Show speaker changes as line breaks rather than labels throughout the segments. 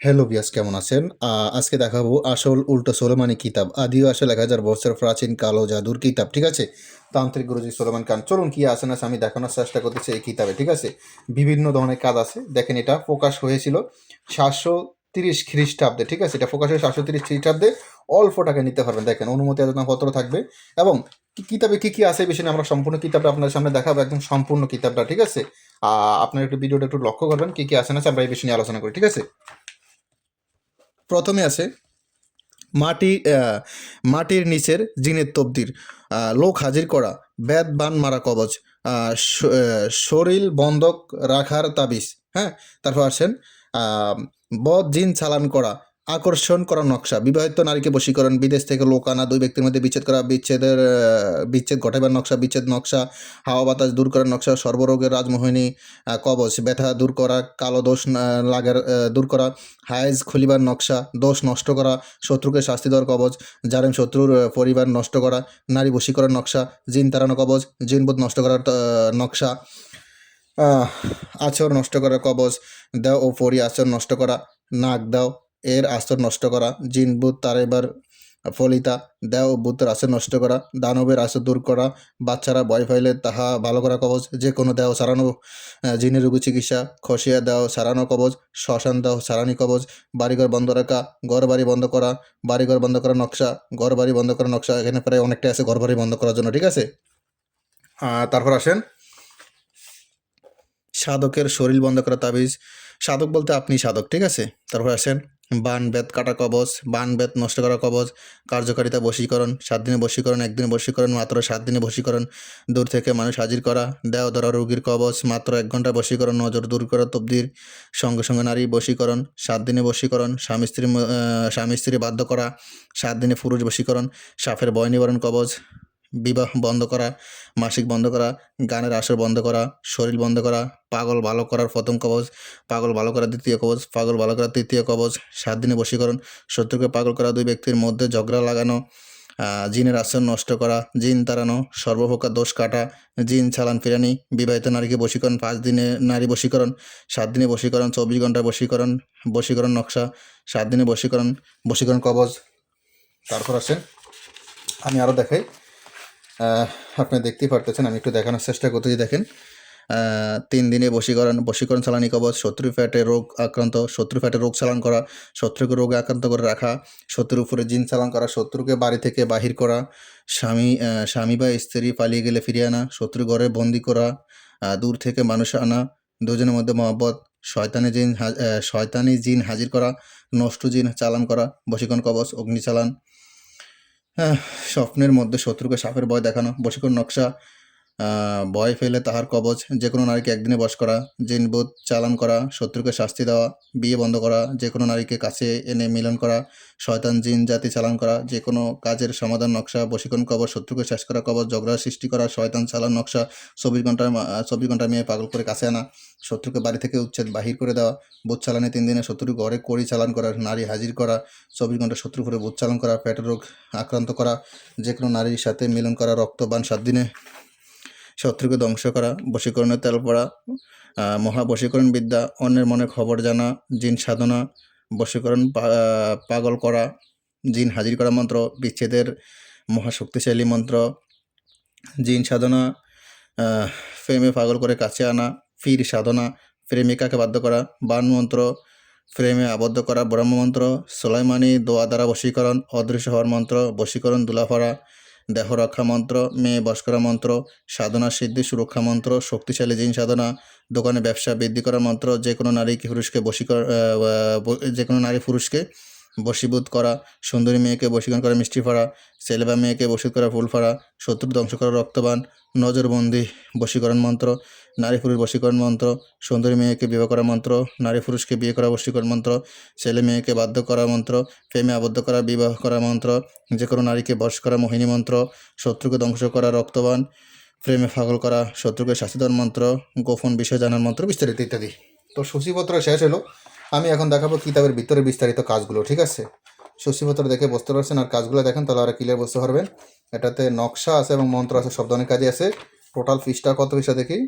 Hello বিয়াস, কেমন আছেন? আজকে দেখাবো আসল উল্টো সোলেমানি কিতাব, আদি ও আসল ১,০০০ বছর প্রাচীন কালো জাদুর কিতাব। ঠিক আছে, তান্ত্রিক গুরুজি সোলেমান খান। চলুন কি আছে না আছে আমি দেখানোর চেষ্টা করতেছি এই কিতাবে। ঠিক আছে, বিভিন্ন ধরনের কাজ আছে। দেখেন, এটা প্রকাশ হয়েছিল ৭৩০ খ্রিস্টাব্দে। ঠিক আছে, এটা প্রকাশ হয়ে ৭৩০ খ্রিস্টাব্দে। অল্প টাকা নিতে পারবেন। দেখেন, অনুমতি আবেদনপত্র থাকবে এবং কিতাবে কি কি আছে এই বিষয়ে নিয়ে আমরা সম্পূর্ণ কিতাবটা আপনার সামনে দেখাবো, একদম সম্পূর্ণ কিতাবটা। ঠিক আছে, আপনার একটু ভিডিওটা একটু লক্ষ্য করবেন কি কি আছে না আছে আমরা এই বিষয় নিয়ে আলোচনা করি। ঠিক আছে, প্রথমে আছে মাটি মাটির নিচের জিনের তবদির, লোক হাজির করা, বেদ বান মারা কবচ, শরীর বন্ধক রাখার তাবিজ। হ্যাঁ, তারপর আসেন বদ জিন চালান করা, আকর্ষণ করা নকশা, বিবাহিত নারীকে বশীকরণ, বিদেশ থেকে লোক আনা, দুই ব্যক্তির মধ্যে বিচ্ছেদ করা, বিচ্ছেদ ঘটাবার নকশা, বিচ্ছেদ নকশা, হাওয়া বাতাস দূর করার নকশা, সর্বরোগের রাজমোহিনী কবচ, ব্যথা দূর করা, কালো দোষ লাগার দূর করা, হায়েজ খুলিবার নকশা, দোষ নষ্ট করা, শত্রুকে শাস্তি দেওয়ার কবচ, জালেম শত্রুর পরিবার নষ্ট করা, নারী বশীকরণ নকশা, জিন তাড়ানো কবচ, জিনবোধ নষ্ট করার নকশা, আচর নষ্ট করার কবচ, দেও ও পরি আচর নষ্ট করা, নাক দাও এর আচর নষ্ট করা, জিনবুত তারেবার ফলিতা, দেও ও ভূতের আচর নষ্ট করা, দানবের আচর দূর করা, বাচ্চারা ভয় পাইলে তাহা ভালো করা কবচ, যে কোনো দেহ সারানো, জিনের রোগী চিকিৎসা, খসিয়া দেহ সারানো কবচ, শ্মশান দেহ সারানি কবচ, বাড়িঘর বন্ধ রাখা, ঘর বাড়ি বন্ধ করা, বাড়িঘর বন্ধ করার নকশা, ঘর বাড়ি বন্ধ করার নকশা। এখানে প্রায় অনেকটাই আছে ঘর বাড়ি বন্ধ করার জন্য। ঠিক আছে, তারপর আসেন সাধকের শরীর বন্ধ করা তাবিজ। সাধক বলতে আপনি সাধক। ঠিক আছে, তারপর আসেন বান বেত কাটা কবচ, বান বেত নষ্ট করা কবচ, কার্যকারিতা বশীকরণ, 7 দিনে বশীকরণ, 1 দিনে বশীকরণ, মাত্র 7 দিনে বশীকরণ, দূর থেকে মানুষ হাজির করা, দেহ ধরা রোগীর কবচ, মাত্র 1 ঘন্টা বশীকরণ, নজর দূর করা তবদির, সঙ্গে সঙ্গে নারী বশীকরণ, 7 দিনে বশীকরণ, স্বামী স্ত্রী বাধ্য করা, 7 দিনে পুরুষ বশীকরণ, সাপের ভয় নিবারণ কবচ, বিবাহ বন্ধ করা, মাসিক বন্ধ করা, গানের আসর বন্ধ করা, শরীর বন্ধ করা, পাগল ভালো করার প্রথম কবচ, পাগল ভালো করার দ্বিতীয় কবচ, পাগল ভালো করার তৃতীয় কবচ, 7 দিনে বশীকরণ, শত্রুকে পাগল করা, দুই ব্যক্তির মধ্যে ঝগড়া লাগানো, জিনের আচরণ নষ্ট করা, জিন তাড়ানো, সর্বপ্রকার দোষ কাটা, জিন চালান ফিরানি, বিবাহিত নারীকে বশীকরণ, 5 দিনে নারী বশীকরণ, 7 দিনে বশীকরণ, 24 ঘন্টা বশীকরণ, বশীকরণ নকশা, 7 দিনে বশীকরণ, বশীকরণ কবচ। তারপর আসেন আমি আরও দেখাই। আপনি দেখতেই পারতেছেন, আমি একটু দেখানোর চেষ্টা করতেছি। দেখেন, 3 দিনে বশীকরণ, বশীকরণ চালানি কবচ, শত্রু ফ্যাটে রোগ আক্রান্ত, শত্রু ফ্যাটে রোগ চালান করা, শত্রুকে রোগে আক্রান্ত করে রাখা, শত্রুর উপরে জিন চালান করা, শত্রুকে বাড়ি থেকে বাহির করা, স্বামী বা স্ত্রী পালিয়ে গেলে ফিরিয়ে আনা, শত্রু ঘরে বন্দি করা, দূর থেকে মানুষ আনা, দুজনের মধ্যে মহব্বত, শয়তানি জিন হাজির করা, নষ্ট জিন চালান করা, বশীকরণ কবচ, অগ্নি চালান, স্বপ্নের মধ্যে শত্রুকে সাপের ভয় দেখানো, বশীকরণ নকশা, ভয় ফেলে তাহার কবচ, যে কোনো নারীকে একদিনে বশ করা, জিনবোধ চালান করা, শত্রুকে শাস্তি দেওয়া, বিয়ে বন্ধ করা, যে কোনো নারীকে কাছে এনে মিলন করা, শয়তান জিন জাতি চালান করা, যে কোনো কাজের সমাধান নকশা, বশীকরণ কবচ, শত্রুকে শেষ করা কবচ, ঝগড়া সৃষ্টি করা, শয়তান চালান নকশা, 24 ঘন্টা মেয়ে পাগল করে কাছে আনা, শত্রুকে বাড়ি থেকে উচ্ছেদ বাহির করে দেওয়া, ভূত চালানে 3 দিনে শত্রুর ঘরে কড়ি চালান করা, নারী হাজির করা, 24 ঘন্টা শত্রুর উপরে ভূত চালান করা, পেটের রোগ আক্রান্ত করা, যে কোনো নারীর সাথে মিলন করা, রক্তবান 7 দিনে শত্রুকে ধ্বংস করা, বশীকরণের তেল পড়া, মহা বশীকরণ বিদ্যা, অন্যের মনে খবর জানা, জিন সাধনা, বশীকরণ পাগল করা, জিন হাজির করা মন্ত্র, বিচ্ছেদের মহাশক্তিশালী মন্ত্র, জিন সাধনা, প্রেমে পাগল করে কাছে আনা, ফির সাধনা, প্রেমিকাকে বাধ্য করা, বান মন্ত্র, ফ্রেমে আবদ্ধ করা, ব্রহ্মমন্ত্র, সোলাইমানি দোয়া দ্বারা বশীকরণ, অদৃশ্য হওয়ার মন্ত্র, বশীকরণ দুলাফারা, দেহ রক্ষা মন্ত্র, মেয়ে বশ করা মন্ত্র, সাধনা সিদ্ধি সুরক্ষা মন্ত্র, শক্তিশালী জিন সাধনা, দোকানে ব্যবসা বৃদ্ধি করা মন্ত্র, যে কোনো নারী পুরুষকে যে কোনো নারী পুরুষকে বশীভূত করা, সুন্দরী মেয়েকে বশীকরণ করা মিষ্টি ফাড়া, ছেলে বা মেয়েকে বশীত করা ফুল ফাড়া, শত্রু ধ্বংস করা রক্তবান, নজরবন্দি বশীকরণ মন্ত্র, নারী পুরুষ বশীকরণ মন্ত্র, সুন্দরী মেয়েকে বিবাহ করা মন্ত্র, নারী পুরুষকে বিয়ে করা বশীকরণ মন্ত্র, ছেলে মেয়েকে বাধ্য করা মন্ত্র, প্রেমে আবদ্ধ করা বিবাহ করা মন্ত্র, যে কোনো নারীকে বশ করা মোহিনী মন্ত্র, শত্রুকে ধ্বংস করা রক্তবান, প্রেমে পাগল করা, শত্রুকে শাস্তি দেওয়ার মন্ত্র, গোপন বিষয় জানার মন্ত্র, বিস্তারিত ইত্যাদি। তো সূচিপত্র শেষ হলো, আমি এখন দেখাবো কিতাবের ভিতরে বিস্তারিত কাজগুলো। ঠিক আছে, সূচিপত্র দেখে বুঝতে পারছেন, আর কাজগুলো দেখেন তাহলে আর ক্লিয়ার বুঝতে পারবেন। এটাতে নকশা আছে এবং মন্ত্র আছে, সব ধরনের কাজই আছে। টোটাল পৃষ্ঠা কত পৃষ্ঠা দেখি,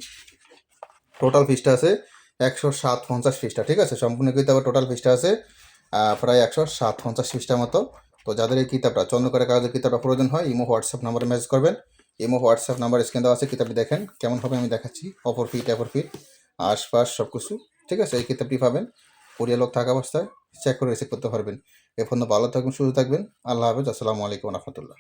টোটাল পৃষ্ঠা আছে 107-50 পৃষ্ঠা। ঠিক আছে, সম্পূর্ণ কিতাবের টোটাল পৃষ্ঠা আছে প্রায় 150 পৃষ্ঠার মতো। তো যাদের এই কিতাবটা চন্দ্রকোরের কাগজের কিতাবটা প্রয়োজন হয় ইমো হোয়াটসঅ্যাপ নাম্বারে মেসেজ করবেন। ইমো হোয়াটসঅ্যাপ নাম্বার স্ক্রিন দেওয়া আছে, কিতাবটি দেখেন কেমন হবে আমি দেখাচ্ছি। অপর ফিট আশপাশ সব কিছু ঠিক আছে। এই কিতাবটি পাবেন কোরিয়া লোক থাকা অবস্থায়, চেক করে রিসিভ করতে পারবেন। এ পর্যন্ত ভালো থাকবেন, সুস্থ থাকবেন। আল্লাহ হাফেজ। আসসালামু আলাইকুম রহমতুল্লাহ।